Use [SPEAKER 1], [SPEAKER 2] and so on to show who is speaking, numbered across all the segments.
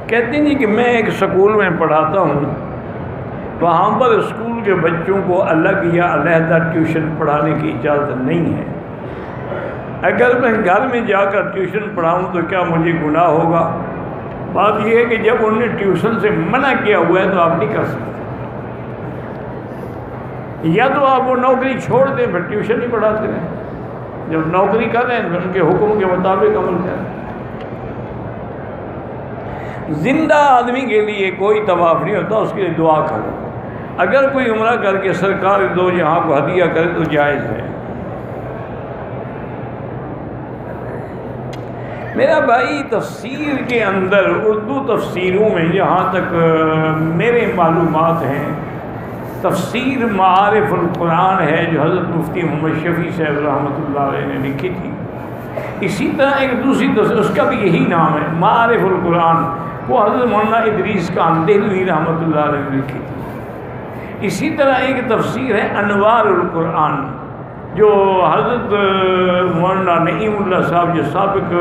[SPEAKER 1] کہتی ہیں کہ میں ایک اسکول میں پڑھاتا ہوں، وہاں پر اسکول کے بچوں کو الگ یا علیحدہ ٹیوشن پڑھانے کی اجازت نہیں ہے۔ اگر میں گھر میں جا کر ٹیوشن پڑھاؤں تو کیا مجھے گناہ ہوگا؟ بات یہ ہے کہ جب انہوں نے ٹیوشن سے منع کیا ہوا ہے تو آپ نہیں کر سکتے، یا تو آپ وہ نوکری چھوڑ دیں پھر ٹیوشن ہی پڑھاتے رہیں، جب نوکری کر رہے ہیں پھر ان کے حکم کے مطابق عمل کریں۔ زندہ آدمی کے لیے کوئی طواف نہیں ہوتا، اس کے لیے دعا کرو۔ اگر کوئی عمرہ کر کے سرکار دو جہاں کو ہدیہ کرے تو جائز ہے۔ میرا بھائی تفسیر کے اندر اردو تفسیروں میں جہاں تک میرے معلومات ہیں، تفسیر معارف القرآن ہے جو حضرت مفتی محمد شفیع صاحب رحمۃ اللہ علیہ نے لکھی تھی۔ اسی طرح ایک دوسری تفسیر، اس کا بھی یہی نام ہے معارف القرآن، وہ حضرت مولانا ادریس کاندہلوی رحمۃ اللہ علیہ نے لکھی تھی۔ اسی طرح ایک تفسیر ہے انوار القرآن جو حضرت مولانا نعیم اللہ صاحب جو سابق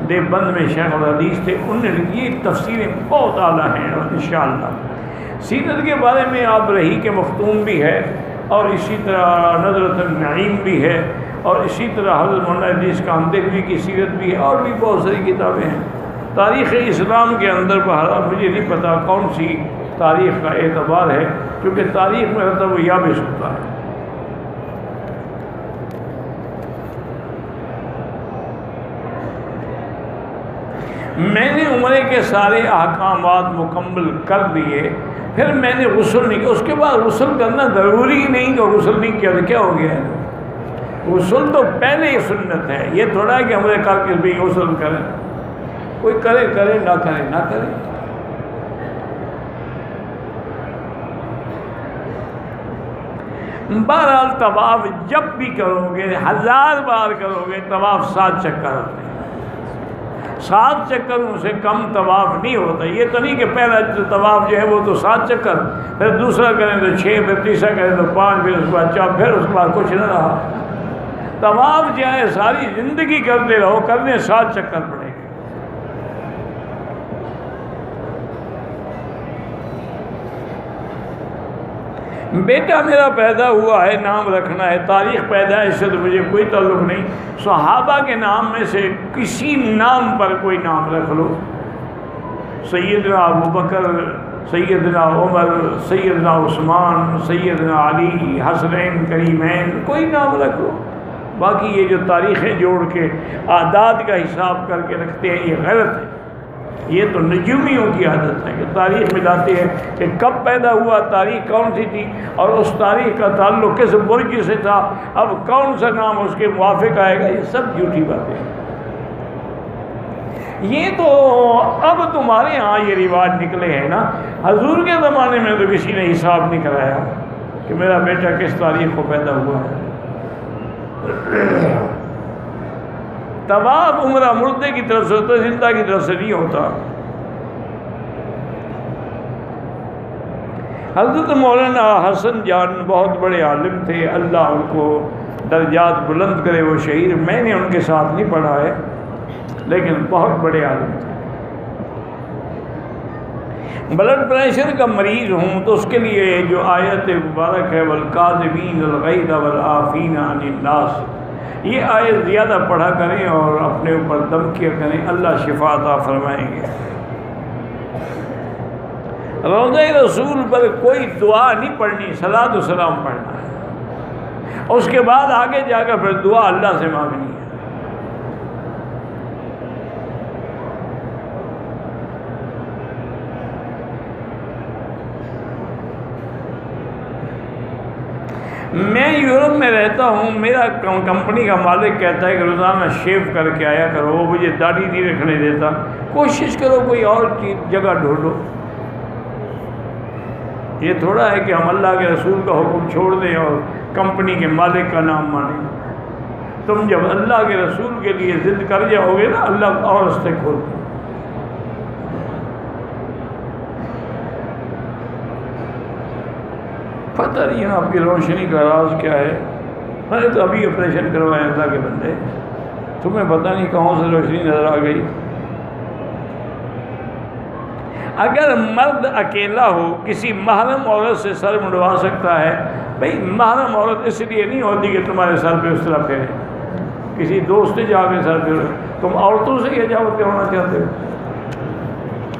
[SPEAKER 1] دیوبند میں شیخ الحدیث تھے، انہوں نے لکھی۔ یہ تفسیریں بہت اعلیٰ ہیں انشاءاللہ۔ سیرت کے بارے میں آپ رہی کے مختوم بھی ہے، اور اسی طرح نظرۃ النعیم بھی ہے، اور اسی طرح حضرت مولانا ادریس کاندہلوی کی سیرت بھی ہے، اور بھی بہت ساری کتابیں ہیں۔ تاریخ اسلام کے اندر بہرحال مجھے نہیں پتا کون سی تاریخ کا اعتبار ہے، کیونکہ تاریخ میں ہوتا ہے وہ یابس ہوتا ہے۔ میں نے عمرے کے سارے احکامات مکمل کر دیے، پھر میں نے غسل نہیں کیا۔ اس کے بعد غسل کرنا ضروری نہیں کہ غسل نہیں کیا تو کیا ہو گیا ہے؟ غسل تو پہلے ہی سنت ہے، یہ تھوڑا ہے کہ عمرے کر کے بھی غسل کریں، کوئی کرے کرے نہ کرے نہ کرے۔ بہرحال طواف جب بھی کرو گے، 1000 بار کرو گے، طواف 7 چکر ہوتے ہیں۔ 7 چکروں سے کم طواف نہیں ہوتا۔ یہ تو نہیں کہ پہلا طواف جو ہے وہ تو 7 چکر، پھر دوسرا کریں تو 6، پھر تیسرا کریں تو 5، پھر اس کے بعد 4، پھر اس کے بعد کچھ نہ رہا۔ طواف جو ہے ساری زندگی کرتے رہو، کرنے 7 چکر پڑے گے۔ بیٹا میرا پیدا ہوا ہے، نام رکھنا ہے، تاریخ پیدائش سے تو مجھے کوئی تعلق نہیں۔ صحابہ کے نام میں سے کسی نام پر کوئی نام رکھ لو، سیدنا ابوبکر، سیدنا عمر، سیدنا عثمان، سیدنا علی، حسنین کریمین، کوئی نام رکھ لو۔ باقی یہ جو تاریخیں جوڑ کے اعداد کا حساب کر کے رکھتے ہیں یہ غلط ہے۔ یہ تو نجومیوں کی عادت ہے کہ تاریخ ملاتے ہیں کہ کب پیدا ہوا، تاریخ کون سی تھی، اور اس تاریخ کا تعلق کس برج سے تھا، اب کون سا نام اس کے موافق آئے گا۔ یہ سب جھوٹی باتیں ہیں۔ یہ تو اب تمہارے ہاں یہ رواج نکلے ہیں نا، حضور کے زمانے میں تو کسی نے حساب نہیں کرایا کہ میرا بیٹا کس تاریخ کو پیدا ہوا ہے۔ طواف عمرہ مردے کی طرف سے ہوتا ہے، زندہ کی طرف سے نہیں ہوتا۔ حضرت مولانا حسن جان بہت بڑے عالم تھے، اللہ ان کو درجات بلند کرے، وہ شہید، میں نے ان کے ساتھ نہیں پڑھا ہے لیکن بہت بڑے عالم تھے۔ بلڈ پریشر کا مریض ہوں تو اس کے لیے جو آیت مبارک ہے والکاظمین الغیظ والعافین عن الناس، یہ آیت زیادہ پڑھا کریں اور اپنے اوپر دم کیا کریں، اللہ شفا عطا فرمائیں گے۔ روضہ رسول پر کوئی دعا نہیں پڑھنی، صلاۃ و سلام پڑھنا ہے، اس کے بعد آگے جا کر پھر دعا اللہ سے مانگنی ہے۔ میں یورپ میں رہتا ہوں، میرا کمپنی کا مالک کہتا ہے کہ روزانہ شیو کر کے آیا کرو، وہ مجھے داڑھی نہیں رکھنے دیتا، کوشش کرو کوئی اور چیز جگہ ڈھونڈو۔ یہ تھوڑا ہے کہ ہم اللہ کے رسول کا حکم چھوڑ دیں اور کمپنی کے مالک کا نام مانیں۔ تم جب اللہ کے رسول کے لیے ضد کر جاؤ گے نا، اللہ اور راستے کھول دے۔ پتہ نہیں آپ کی روشنی کا راز کیا ہے، میں نے تو ابھی آپریشن کروایا اللہ کے بندے، تمہیں پتہ نہیں کہاں سے روشنی نظر آ گئی۔ اگر مرد اکیلا ہو کسی محرم عورت سے سر منڈوا سکتا ہے. بھئی محرم عورت اس لیے نہیں ہوتی کہ تمہارے سر پہ اس طرح پھیرے. کسی دوست جا کے سر پھیرے. تم عورتوں سے ہی حجامت ہونا چاہتے ہو؟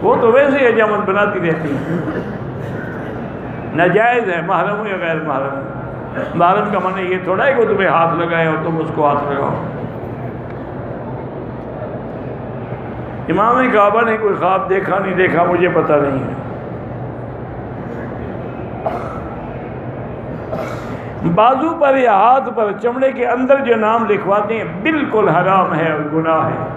[SPEAKER 1] وہ تو ویسے ہی حجامت بناتی رہتی ہیں. ناجائز ہے محرم ہو یا غیر محرم. محرم کا معنی یہ تھوڑا ہے کہ وہ تمہیں ہاتھ لگائے اور تم اس کو ہاتھ لگاؤ. امام کعبہ نے کوئی خواب دیکھا نہیں دیکھا مجھے پتہ نہیں ہے. بازو پر یا ہاتھ پر چمڑے کے اندر جو نام لکھواتے ہیں بالکل حرام ہے اور گناہ ہے.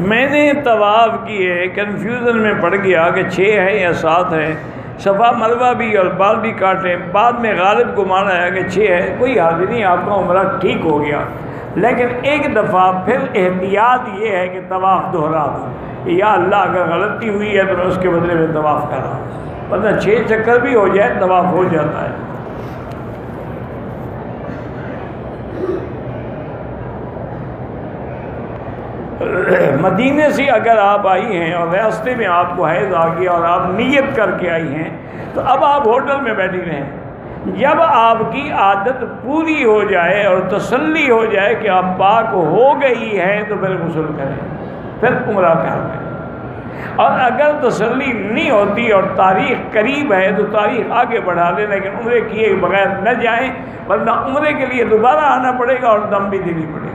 [SPEAKER 1] میں نے طواف کیے کنفیوژن میں پڑ گیا کہ 6 ہے یا 7 ہے. صفا مروہ بھی اور بال بھی کاٹے. بعد میں غالب گمان آیا کہ 6 ہے. کوئی حاضر نہیں، آپ کا عمرہ ٹھیک ہو گیا. لیکن ایک دفعہ پھر احتیاط یہ ہے کہ طواف دہرا دو. یا اللہ اگر غلطی ہوئی ہے تو میں اس کے بدلے میں طواف کر رہا ہوں، ورنہ 6 چکر بھی ہو جائے طواف ہو جاتا ہے. مدینے سے اگر آپ آئی ہیں اور راستے میں آپ کو حیض آ گیا اور آپ نیت کر کے آئی ہیں تو اب آپ ہوٹل میں بیٹھی رہیں. جب آپ کی عادت پوری ہو جائے اور تسلی ہو جائے کہ آپ پاک ہو گئی ہیں تو پھر غسل کریں، پھر عمرہ کر لیں. اور اگر تسلی نہیں ہوتی اور تاریخ قریب ہے تو تاریخ آگے بڑھا لیں، لیکن عمرے کیے بغیر نہ جائیں، ورنہ عمرے کے لیے دوبارہ آنا پڑے گا اور دم بھی دینی پڑے گی.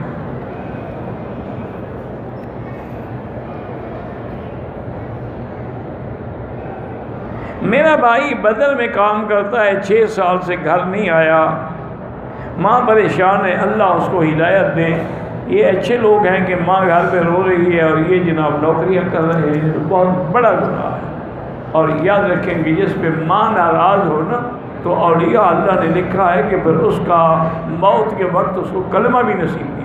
[SPEAKER 1] میرا بھائی بدر میں کام کرتا ہے، 6 سال سے گھر نہیں آیا. ماں پریشان ہے، اللہ اس کو ہدایت دیں. یہ اچھے لوگ ہیں کہ ماں گھر پہ رو رہی ہے اور یہ جناب نوکریاں کر رہے ہیں. بہت بڑا گناہ ہے. اور یاد رکھیں کہ جس پہ ماں ناراض ہو نا تو اولیاء اللہ نے لکھا ہے کہ پھر اس کا موت کے وقت اس کو کلمہ بھی نصیب نہیں.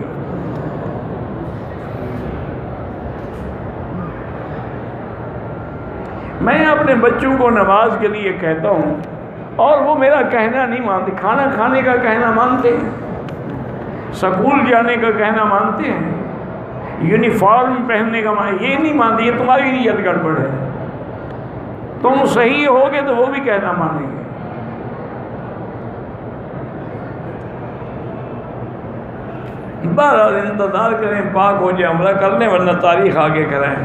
[SPEAKER 1] میں اپنے بچوں کو نماز کے لیے کہتا ہوں اور وہ میرا کہنا نہیں مانتے. کھانا کھانے کا کہنا مانتے ہیں، سکول جانے کا کہنا مانتے ہیں، یونیفارم پہننے کا یہ نہیں مانتے. یہ تمہاری نیت گڑبڑ ہے. تم صحیح ہوگے تو وہ بھی کہنا مانیں گے. بہرحال انتظار کریں پاک ہو جائے عمرہ کر لیں، ورنہ تاریخ آگے کرائیں.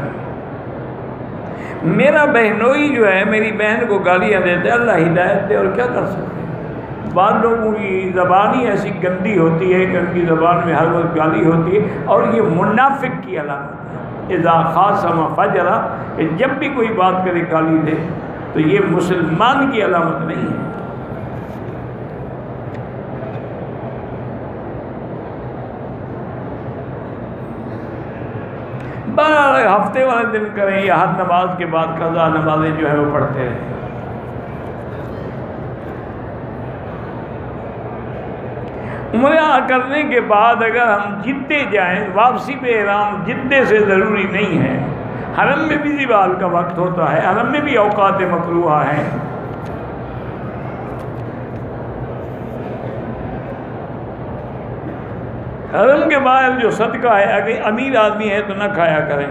[SPEAKER 1] میرا بہنوئی جو ہے میری بہن کو گالیاں دیتے ہیں، اللہ ہدایت دے، اور کیا کر سکتے ہیں. بعض لوگوں کی زبان ہی ایسی گندی ہوتی ہے کہ ان کی زبان میں ہر وقت گالی ہوتی ہے، اور یہ منافق کی علامت ہے. اذا خاصم فجر، کہ جب بھی کوئی بات کرے گالی دے، تو یہ مسلمان کی علامت نہیں ہے. ہفتے والے دن کریں یا ہر نماز کے بعد قضا نمازیں جو ہے وہ پڑھتے رہیں. عمرہ کرنے کے بعد اگر ہم جدے جائیں، واپسی پہ احرام جدے سے ضروری نہیں ہے. حرم میں بھی زوال کا وقت ہوتا ہے، حرم میں بھی اوقات مکروہہ ہیں. حرم کے باہر جو صدقہ ہے اگر امیر آدمی ہے تو نہ کھایا کریں.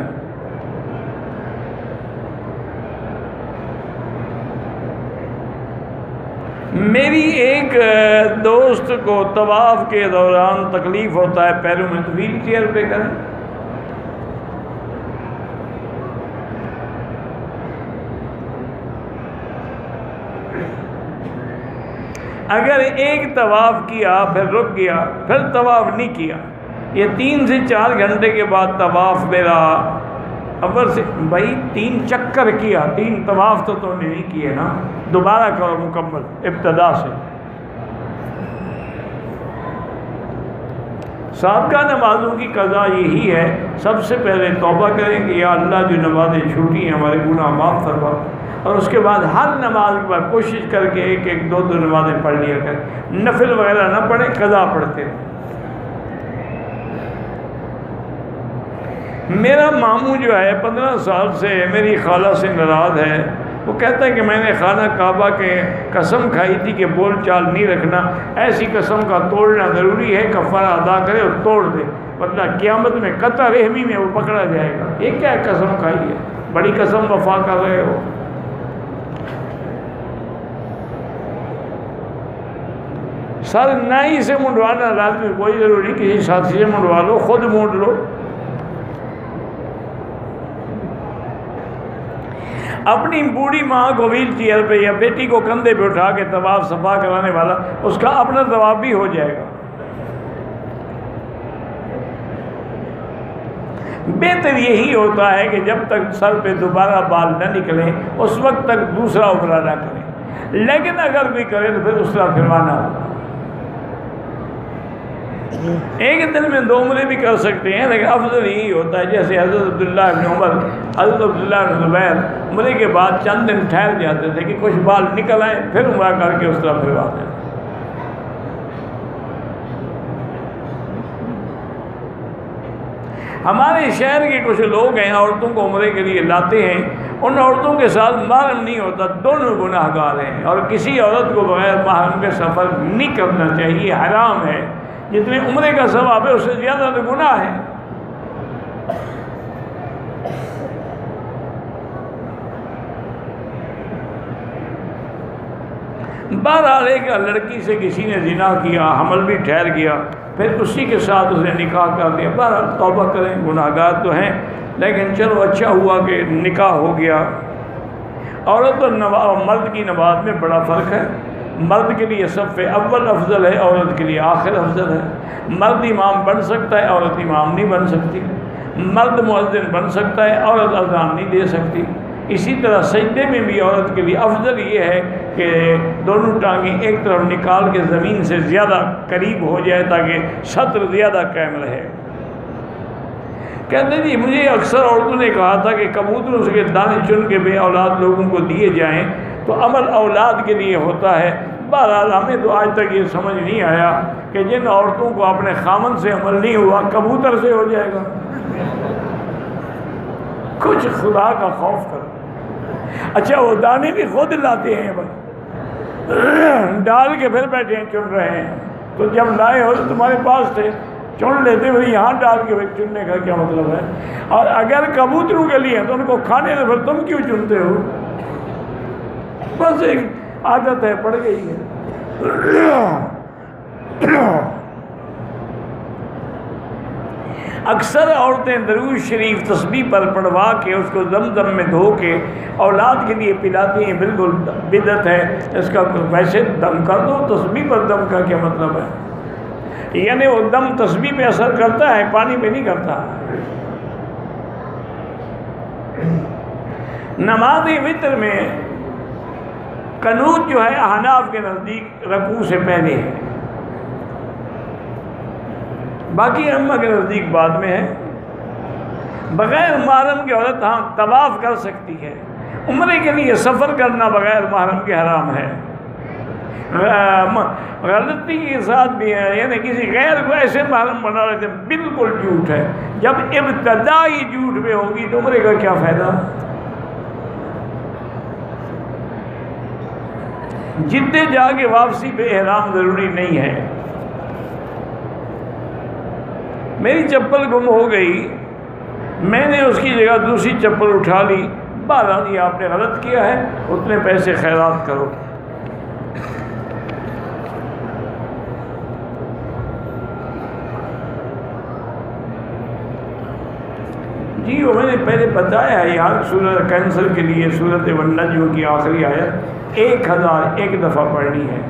[SPEAKER 1] میری ایک دوست کو طواف کے دوران تکلیف ہوتا ہے پیروں میں، تو ویل چیئر پہ کریں. اگر ایک طواف کیا پھر رک گیا پھر طواف نہیں کیا، یہ 3 سے 4 گھنٹے کے بعد طواف میرا اول سے، بھائی 3 چکر کیا، 3 طواف تو نے نہیں کیے نا، دوبارہ کرو مکمل ابتدا سے. سابقہ نمازوں کی قضا یہی ہے، سب سے پہلے توبہ کریں کہ یا اللہ جو نمازیں چھوٹی ہیں ہمارے گناہ معاف فرما، اور اس کے بعد ہر نماز کے بعد کوشش کر کے 1-1 2-2 نمازیں پڑھ لیا کریں. نفل وغیرہ نہ پڑھیں، قضا پڑھتے ہیں. میرا ماموں جو ہے 15 سال سے میری خالہ سے ناراض ہے. وہ کہتا ہے کہ میں نے خانہ کعبہ کے قسم کھائی تھی کہ بول چال نہیں رکھنا، ایسی قسم کا توڑنا ضروری ہے، کفارہ ادا کرے اور توڑ دے، ورنہ قیامت میں قطع رحمی میں وہ پکڑا جائے گا۔ یہ کیا قسم کھائی ہے؟ بڑی قسم وفا کر رہے ہو۔ سر نائی سے منڈوانا لازمی کوئی ضروری، کسی ساتھی سے منڈوا لو، خود مونڈ لو۔ اپنی بوڑھی ماں کو ویل چیئر پہ یا بیٹی کو کندھے پہ اٹھا کے طواف صفا کرانے والا، اس کا اپنا طواف بھی ہو جائے گا۔ بہتر یہی ہوتا ہے کہ جب تک سر پہ دوبارہ بال نہ نکلیں اس وقت تک دوسرا عمرہ نہ کریں، لیکن اگر کوئی کرے تو پھر اسرا پھروانا ہوگا۔ ایک دن میں 2 عمرے بھی کر سکتے ہیں، لیکن افضل یہی ہوتا ہے جیسے حضرت عبداللہ ابن عمر، حضرت عبداللہ ابن زبیر عمرے کے بعد چند دن ٹھہر جاتے تھے کہ کچھ بال نکل آئیں، پھر عمرہ کر کے اسرا پھروا دیں۔ ہمارے شہر کے کچھ لوگ ہیں عورتوں کو عمرے کے لیے لاتے ہیں، ان عورتوں کے ساتھ محرم نہیں ہوتا، دونوں گناہ گار ہیں، اور کسی عورت کو بغیر محرم کے سفر نہیں کرنا چاہیے، حرام ہے۔ جتنے عمرے کا ثواب ہے اس سے زیادہ تو گناہ ہے۔ بہرحال ایک لڑکی سے کسی نے زنا کیا، حمل بھی ٹھہر گیا، پھر اسی کے ساتھ اس نے نکاح کر دیا، بہرحال توبہ کریں، گناہ گار تو ہیں، لیکن چلو اچھا ہوا کہ نکاح ہو گیا۔ عورت اور مرد کی نماز میں بڑا فرق ہے۔ مرد کے لیے صف اول افضل ہے، عورت کے لیے آخر افضل ہے۔ مرد امام بن سکتا ہے، عورت امام نہیں بن سکتی۔ مرد مؤذن بن سکتا ہے، عورت اذان نہیں دے سکتی۔ اسی طرح سجدے میں بھی عورت کے لیے افضل یہ ہے کہ دونوں ٹانگیں ایک طرف نکال کے زمین سے زیادہ قریب ہو جائے تاکہ سطر زیادہ قائم رہے۔ کہتے جی مجھے اکثر عورتوں نے کہا تھا کہ کبوتروں سے دانے چن کے بے اولاد لوگوں کو دیے جائیں تو عمل اولاد کے لیے ہوتا ہے۔ بہرحال ہمیں تو آج تک یہ سمجھ نہیں آیا کہ جن عورتوں کو اپنے خامن سے عمل نہیں ہوا کبوتر سے ہو جائے گا۔ کچھ خدا کا خوف کرو۔ اچھا وہ دانے بھی خود لاتے ہیں، بس ڈال کے پھر بیٹھے ہیں چن رہے ہیں، تو جب لائے ہو تو تمہارے پاس تھے، چن لیتے ہوئے یہاں ڈال کے چننے کا کیا مطلب ہے؟ اور اگر کبوتروں کے لیے تو ان کو کھانے سے پھر تم کیوں چنتے ہو؟ بس ایک عادت ہے، پڑ گئی ہے۔ اکثر عورتیں درود شریف تسبیح پر پڑھوا کے اس کو زمزم میں دھو کے اولاد کے لیے پلاتی ہیں، بالکل بدعت ہے۔ اس کا ویسے دم کر دو، تسبیح پر دم کا کیا مطلب ہے؟ یعنی وہ دم تسبیح پہ اثر کرتا ہے، پانی پہ نہیں کرتا۔ نماز وتر میں قنوت جو ہے احناف کے نزدیک رکوع سے پہلے ہے، باقی ائمہ کے نزدیک بعد میں ہے۔ بغیر محرم کی عورت ہاں طواف کر سکتی ہے، عمرے کے لیے سفر کرنا بغیر محرم کے حرام ہے۔ غلطی کے ساتھ بھی ہے، یعنی کسی غیر کو ایسے محرم بنا لیتے، بالکل جھوٹ ہے۔ جب ابتدائی جھوٹ پہ ہوگی تو عمرے کا کیا فائدہ؟ جدے جا کے واپسی پہ احرام ضروری نہیں ہے۔ میری چپل گم ہو گئی، میں نے اس کی جگہ دوسری چپل اٹھا لی، بہرحال یہ آپ نے غلط کیا ہے، اتنے پیسے خیرات کرو۔ جی وہ میں نے پہلے بتایا ہے، یہاں سورۃ کینسر کے لیے سورۃ والنجم کی آخری آیت 1001 دفعہ پڑھنی ہے۔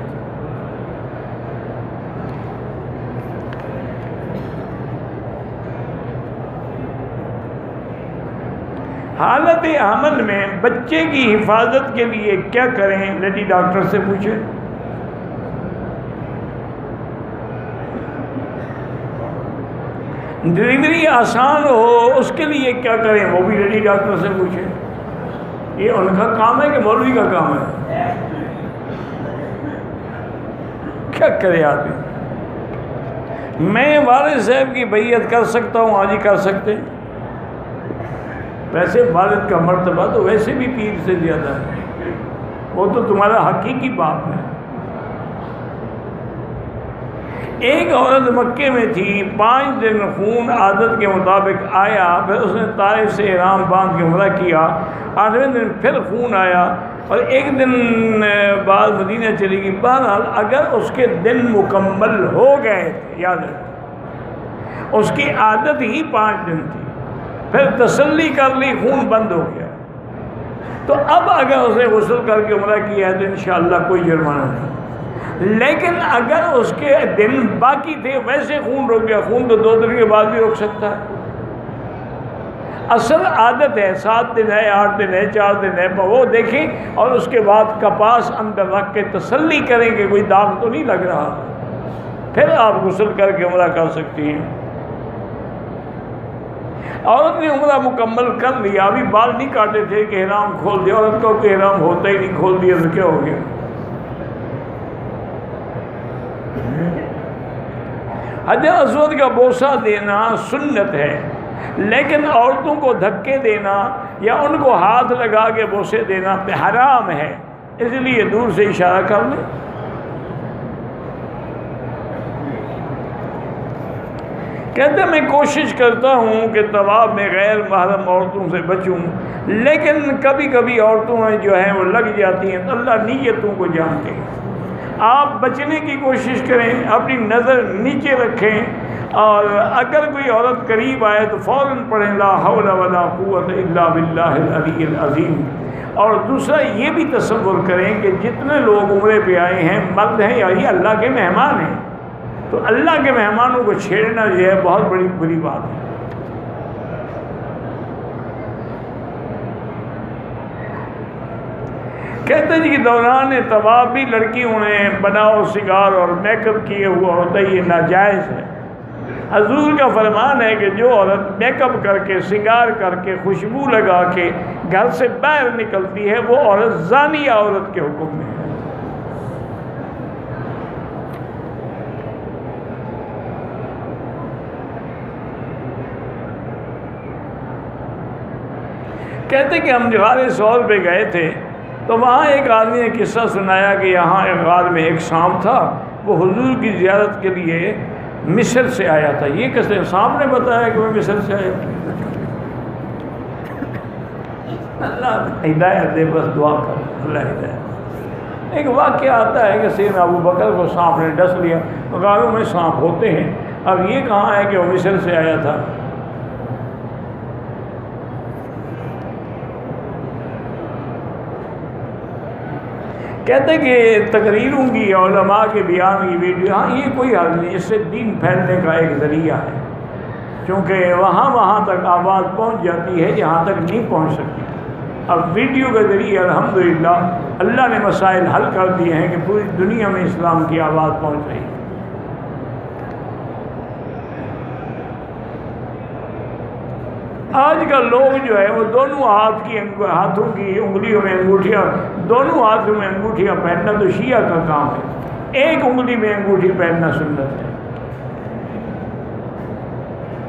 [SPEAKER 1] حالت حمل میں بچے کی حفاظت کے لیے کیا کریں؟ لیڈی ڈاکٹر سے پوچھیں۔ ڈلیوری آسان ہو اس کے لیے کیا کریں؟ وہ بھی لیڈی ڈاکٹر سے پوچھیں۔ یہ ان کا کام ہے کہ مولوی کا کام ہے؟ کیا کرے آدمی؟ میں والد صاحب کی بیعت کر سکتا ہوں؟ آج ہی کر سکتے ہیں۔ ویسے والد کا مرتبہ تو ویسے بھی پیر سے زیادہ ہے۔ وہ تو تمہارا حقیقی باپ ہے۔ ایک عورت مکے میں تھی، 5 دن خون عادت کے مطابق آیا، پھر اس نے طائف سے احرام باندھ کے عمرہ کیا، 8ویں دن پھر خون آیا اور 1 دن بعد مدینہ چلی گئی۔ بہرحال اگر اس کے دن مکمل ہو گئے تھے، یاد رکھیں اس کی عادت ہی 5 دن تھی، پھر تسلی کر لی، خون بند ہو گیا، تو اب اگر اس نے غسل کر کے عمرہ کیا ہے تو انشاءاللہ کوئی جرمانہ نہیں۔ لیکن اگر اس کے دن باقی تھے، ویسے خون رک گیا، خون تو 2 دن کے بعد بھی رک سکتا ہے۔ اصل عادت ہے 7 دن ہے، 8 دن ہے، 4 دن ہے، وہ دیکھیں اور اس کے بعد کپاس اندر رکھ کے تسلی کریں کہ کوئی داغ تو نہیں لگ رہا، پھر آپ غسل کر کے عمرہ کر سکتی ہیں۔ عورت نے عمرہ مکمل کر لیا، ابھی بال نہیں کاٹے تھے کہ احرام کھول دیا، عورت کو کہ احرام ہوتا ہی نہیں، کھول دیا تو کیا ہو گیا؟ حجر اسود کا بوسہ دینا سنت ہے، لیکن عورتوں کو دھکے دینا یا ان کو ہاتھ لگا کے بوسے دینا حرام ہے، اس لیے دور سے اشارہ کر لیں۔ کہتے میں کوشش کرتا ہوں کہ طواف میں غیر محرم عورتوں سے بچوں، لیکن کبھی کبھی عورتوں میں جو ہیں وہ لگ جاتی ہیں، تو اللہ نیتوں کو جانتے ہیں۔ آپ بچنے کی کوشش کریں، اپنی نظر نیچے رکھیں، اور اگر کوئی عورت قریب آئے تو فوراً پڑھیں لا حول ولا قوت الا باللہ العلی العظیم۔ اور دوسرا یہ بھی تصور کریں کہ جتنے لوگ عمرے پہ آئے ہیں مرد ہیں یا یہ اللہ کے مہمان ہیں، تو اللہ کے مہمانوں کو چھیڑنا جو ہے بہت بڑی بری بات ہے۔ کہتے ہیں کہ دوران طواف بھی لڑکیوں نے بناؤ سنگار اور میک اپ کیے ہوا ہوتا ہے، یہ ناجائز ہے۔ حضور کا فرمان ہے کہ جو عورت میک اپ کر کے، سنگار کر کے، خوشبو لگا کے گھر سے باہر نکلتی ہے وہ عورت زانیہ عورت کے حکم میں ہے۔ کہتے کہ ہم غار ثور پہ گئے تھے تو وہاں ایک آدمی نے قصہ سنایا کہ یہاں ایک غار میں ایک سانپ تھا، وہ حضور کی زیارت کے لیے مصر سے آیا تھا۔ یہ کیسے سانپ نے بتایا کہ میں مصر سے آیا ہوں؟ اللہ ہدایت دے، بس دعا کر اللہ ہدایت۔ ایک واقعہ آتا ہے کہ سیدنا ابو بکر کو سانپ نے ڈس لیا، غاروں میں سانپ ہوتے ہیں، اب یہ کہاں ہے کہ وہ مصر سے آیا تھا؟ کہتے کہ تقریروں کی، علماء کے بیان کی ویڈیو، ہاں یہ کوئی حل نہیں، اس سے دین پھیلنے کا ایک ذریعہ ہے، کیونکہ وہاں تک آواز پہنچ جاتی ہے جہاں تک نہیں پہنچ سکتی۔ اب ویڈیو کے ذریعے الحمدللہ اللہ نے مسائل حل کر دیے ہیں کہ پوری دنیا میں اسلام کی آواز پہنچ رہی ہے۔ آج کل لوگ جو ہے وہ دونوں ہاتھوں کی انگلیوں میں انگوٹھیاں، دونوں ہاتھوں میں انگوٹھیاں پہننا تو شیعہ کا کام ہے، ایک انگلی میں انگوٹھی پہننا سنت ہے۔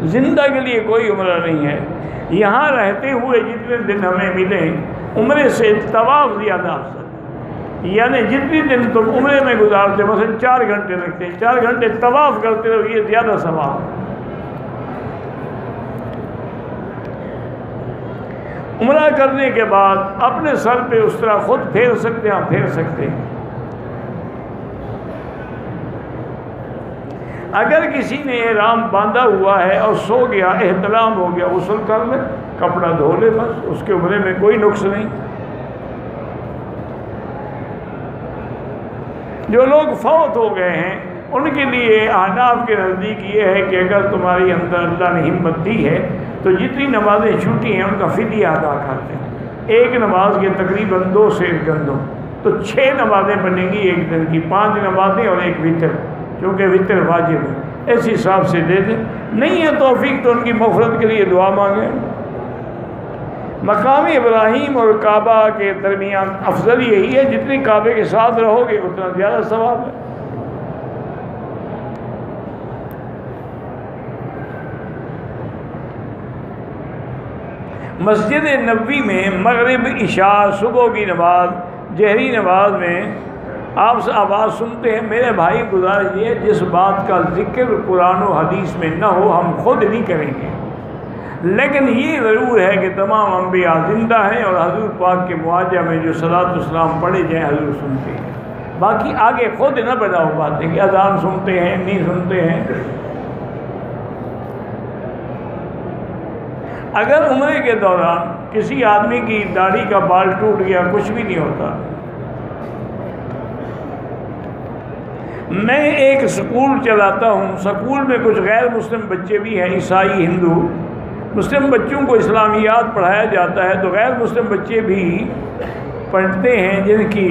[SPEAKER 1] زندہ کے لیے کوئی عمرہ نہیں ہے، یہاں رہتے ہوئے جتنے دن ہمیں ملیں عمرے سے طواف زیادہ افضل، یعنی جتنی دن تم عمرے میں گزارتے، مثلا 4 گھنٹے لگتے ہیں، 4 گھنٹے طواف کرتے رہو، یہ زیادہ ثواب ہے۔ عمرہ کرنے کے بعد اپنے سر پہ اس طرح خود پھیر سکتے ہیں، پھیر سکتے ہیں۔ اگر کسی نے احرام باندھا ہوا ہے اور سو گیا، احتلام ہو گیا، غسل کر لے، کپڑا دھو لے، بس اس کے عمرے میں کوئی نقص نہیں۔ جو لوگ فوت ہو گئے ہیں ان کے لیے احناف کے نزدیک یہ ہے کہ اگر تمہاری اندر اللہ نے ہمت دی ہے تو جتنی نمازیں چھوٹی ہیں ان کا فدیہ ادا کرتے ہیں۔ ایک نماز کے تقریباً 2 سیر گندم، تو 6 نمازیں بنیں گی ایک دن کی، 5 نمازیں اور ایک وتر، کیونکہ وتر واجب ہے، اس حساب سے دے دیں۔ نہیں ہے توفیق تو ان کی مغفرت کے لیے دعا مانگیں۔ مقام ابراہیم اور کعبہ کے درمیان افضل یہی ہے، جتنی کعبے کے ساتھ رہو گے اتنا زیادہ ثواب ہے۔ مسجد نبوی میں مغرب، عشاء، صبح کی نماز جہری نماز میں آپ سے آواز سنتے ہیں، میرے بھائی گزارش یہ جس بات کا ذکر قرآن و حدیث میں نہ ہو ہم خود نہیں کریں گے، لیکن یہ ضرور ہے کہ تمام انبیاء زندہ ہیں اور حضور پاک کے معاجہ میں جو صلاۃ والسلام پڑھے جائیں حضور سنتے ہیں، باقی آگے خود نہ بتاؤ باتیں کہ اذان سنتے ہیں نہیں سنتے ہیں۔ اگر عمرے کے دوران کسی آدمی کی داڑھی کا بال ٹوٹ گیا کچھ بھی نہیں ہوتا۔ میں ایک سکول چلاتا ہوں، سکول میں کچھ غیر مسلم بچے بھی ہیں، عیسائی ہندو، مسلم بچوں کو اسلامیات پڑھایا جاتا ہے، تو غیر مسلم بچے بھی پڑھتے ہیں جن کی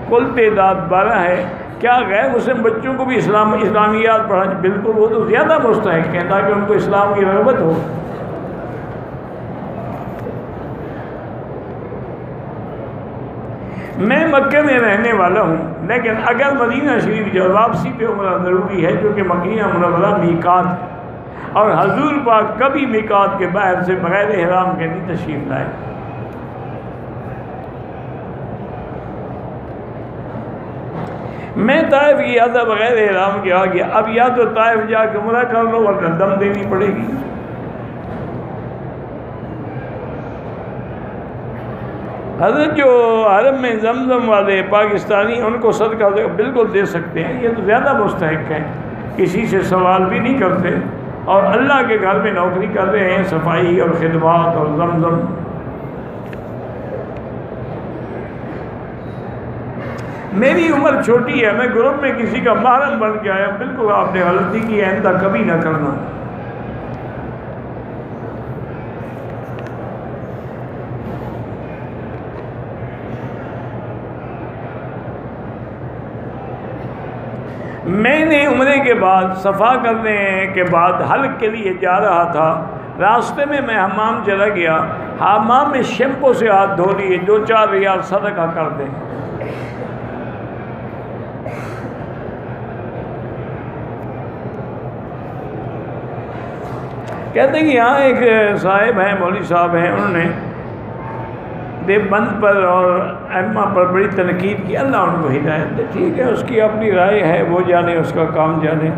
[SPEAKER 1] کل تعداد 12 ہے۔ کیا غیر مسلم بچوں کو بھی اسلامیات پڑھانا؟ بالکل، وہ تو زیادہ مستحق ہیں تاکہ ان کو اسلام کی رغبت ہو۔ میں مکہ میں رہنے والا ہوں، لیکن اگر مدینہ شریف جو واپسی پہ عمرہ ضروری ہے، جو کہ مدینہ منورہ میقات ہے، اور حضور پاک کبھی میقات کے باہر سے بغیر احرام کے نہیں تشریف لائے۔ میں طائف گیا تھا بغیر احرام کے آ گیا، اب یا تو طائف جا کے عمرہ کر لو ورنہ دم دینی پڑے گی۔ حضرت جو حرم میں زمزم والے پاکستانی ان کو صدقہ بالکل دے سکتے ہیں، یہ تو زیادہ مستحق ہیں، کسی سے سوال بھی نہیں کرتے اور اللہ کے گھر میں نوکری کر رہے ہیں، صفائی اور خدمات اور زمزم۔ میری عمر چھوٹی ہے، میں گروپ میں کسی کا محرم بن کے آیا، بالکل آپ نے غلطی کی، آئندہ کبھی نہ کرنا۔ میں نے عمرے کے بعد صفا کرنے کے بعد حلق کے لیے جا رہا تھا، راستے میں حمام چلا گیا، حمام میں شیمپو سے ہاتھ دھو لیے، 2-4 ریال صدقہ کر دیں۔ کہتے ہیں کہ یہاں ایک صاحب ہیں، مولوی صاحب ہیں، انہوں نے دیوبند پر اور ائمہ پر بڑی تنقید کی، اللہ ان کو ہدایت دے، ٹھیک ہے، اس کی اپنی رائے ہے، وہ جانے، اس کا کام جانے۔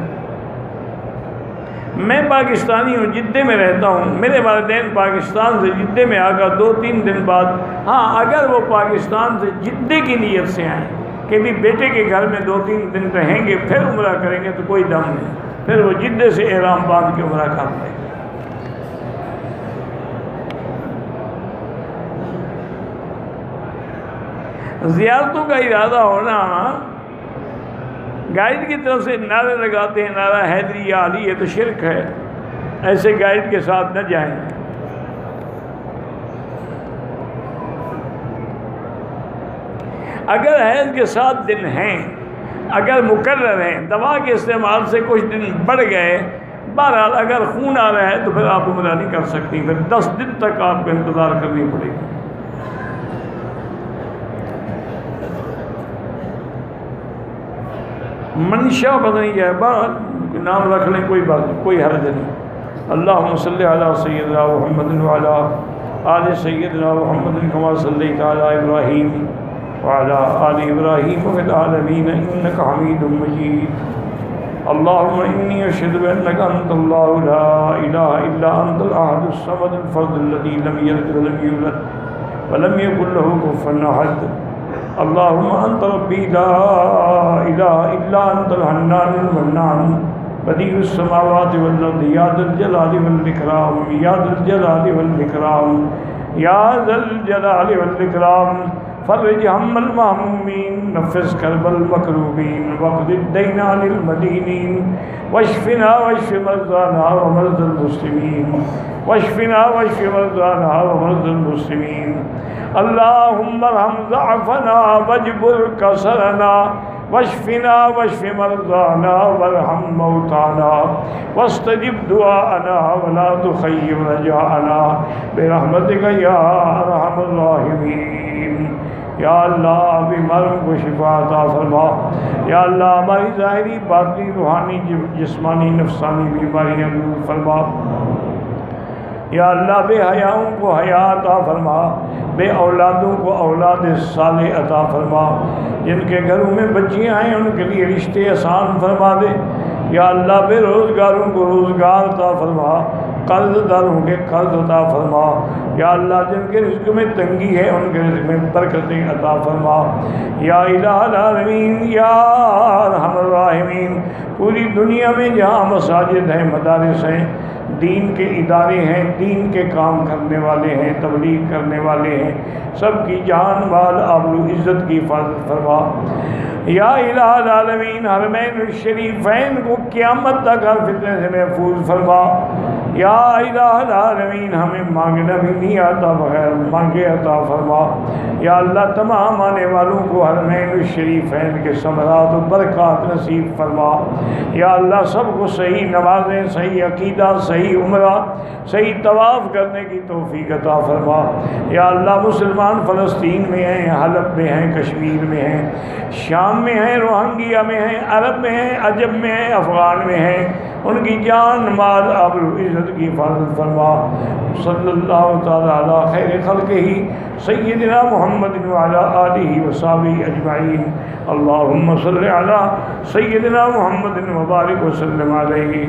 [SPEAKER 1] میں پاکستانی ہوں، جدے میں رہتا ہوں، میرے والدین پاکستان سے جدے میں آ کر 2-3 دن بعد، ہاں اگر وہ پاکستان سے جدے کی نیت سے آئیں کہ بھی بیٹے کے گھر میں 2-3 دن رہیں گے پھر عمرہ کریں گے تو کوئی دم نہیں، پھر وہ جدے سے احرام باندھ کے عمرہ کر لیں۔ زیارتوں کا ارادہ ہونا، گائیڈ کی طرف سے نعرے لگاتے ہیں، نعرہ حیدری یا علی، ہے تو شرک ہے، ایسے گائیڈ کے ساتھ نہ جائیں۔ اگر حیض کے 7 دن ہیں، اگر مقرر ہیں، دوا کے استعمال سے کچھ دن بڑھ گئے، بہرحال اگر خون آ رہا ہے تو پھر آپ عمرہ نہیں کر سکتی، پھر 10 دن تک آپ کو انتظار کرنی پڑے گی۔ منشا پتہ نہیں کیا ہے، نام رکھ لیں، کوئی بات نہیں، کوئی حرج نہیں۔ اللہم صلی علی سیدنا محمد وعلی آل سیدنا محمد کما صلیت علی ابراہیم وعلی آل ابراہیم فی العالمین انک حمید مجید۔ اللہم انی اشہد بانک انت اللہ لا الہ الا انت الاحد الصمد الفرد الذی لم یلد ولم یولد ولم یکن لہ کفوا احد۔ اللہم انت ربی لا الہ الا انت الحنان المنان بدیع السماوات والارض یا ذا الجلال والاکرام یا ذا الجلال والاکرام یا ذا الجلال والاکرام۔ فرج ہم المہمومین، نفس کرب المکروبین، واقض الدین عن المدینین، واشفنا واشف مرضانا ومرضى المسلمین، واشفنا واشف مرضانا ومرضى المسلمین۔ اللہم ارحم ضعفنا واجبر کسرنا، واشفنا واشف مرضانا وارحم موتانا، واستجب دعاءنا ولا تخيب رجاءنا برحمتک یا ارحم الراحمین۔ یا اللہ بیماروں کو شفا عطا فرما، یا اللہ ہماری ظاہری باطنی روحانی جسمانی نفسانی بیماریاں دور فرما۔ یا اللہ بے حیاؤں کو حیا عطا فرما، بے اولادوں کو اولاد صالح عطا فرما، جن کے گھروں میں بچیاں ہیں ان کے لیے رشتے آسان فرما دے، یا اللہ بے روزگاروں کو روزگار عطا فرما، قرض داروں کے قرض عطا فرما، یا اللہ جن کے رزق میں تنگی ہے ان کے رزق میں برکتیں عطا فرما، یا الہ العالمین یا ارحم الراحمین۔ پوری دنیا میں جہاں مساجد ہیں، مدارس ہیں، دین کے ادارے ہیں، دین کے کام کرنے والے ہیں، تبلیغ کرنے والے ہیں، سب کی جان مال آبرو عزت کی حفاظت فرما، یا الہ العالمین۔ حرمین الشریفین کو قیامت تک ہر فتنے سے محفوظ فرما، یا الہ العالمین۔ ہمیں مانگنا بھی نہیں آتا، بغیر مانگے عطا فرما، یا اللہ تمام آنے والوں کو حرمین الشریفین کے ثمرات و برکات نصیب فرما، یا اللہ سب کو صحیح نمازیں، صحیح عقیدہ، صحیح عمرہ، صحیح طواف کرنے کی توفیق عطا فرما، یا اللہ مسلمان فلسطین میں ہیں، حلب میں ہیں، کشمیر میں ہیں، شام میں ہیں، روہنگیا میں ہیں، عرب میں ہیں، عجم میں ہیں، افغان میں ہیں، ان کی جان مال آبرو عزت کی حفاظت فرما۔ صلی اللہ تعالی علی خیر خلقہ سیدنا محمد وعلی آلہ وصحبہ اجمعین۔ اللہم صلی علی سیدنا محمد وبارک وسلم علیہ۔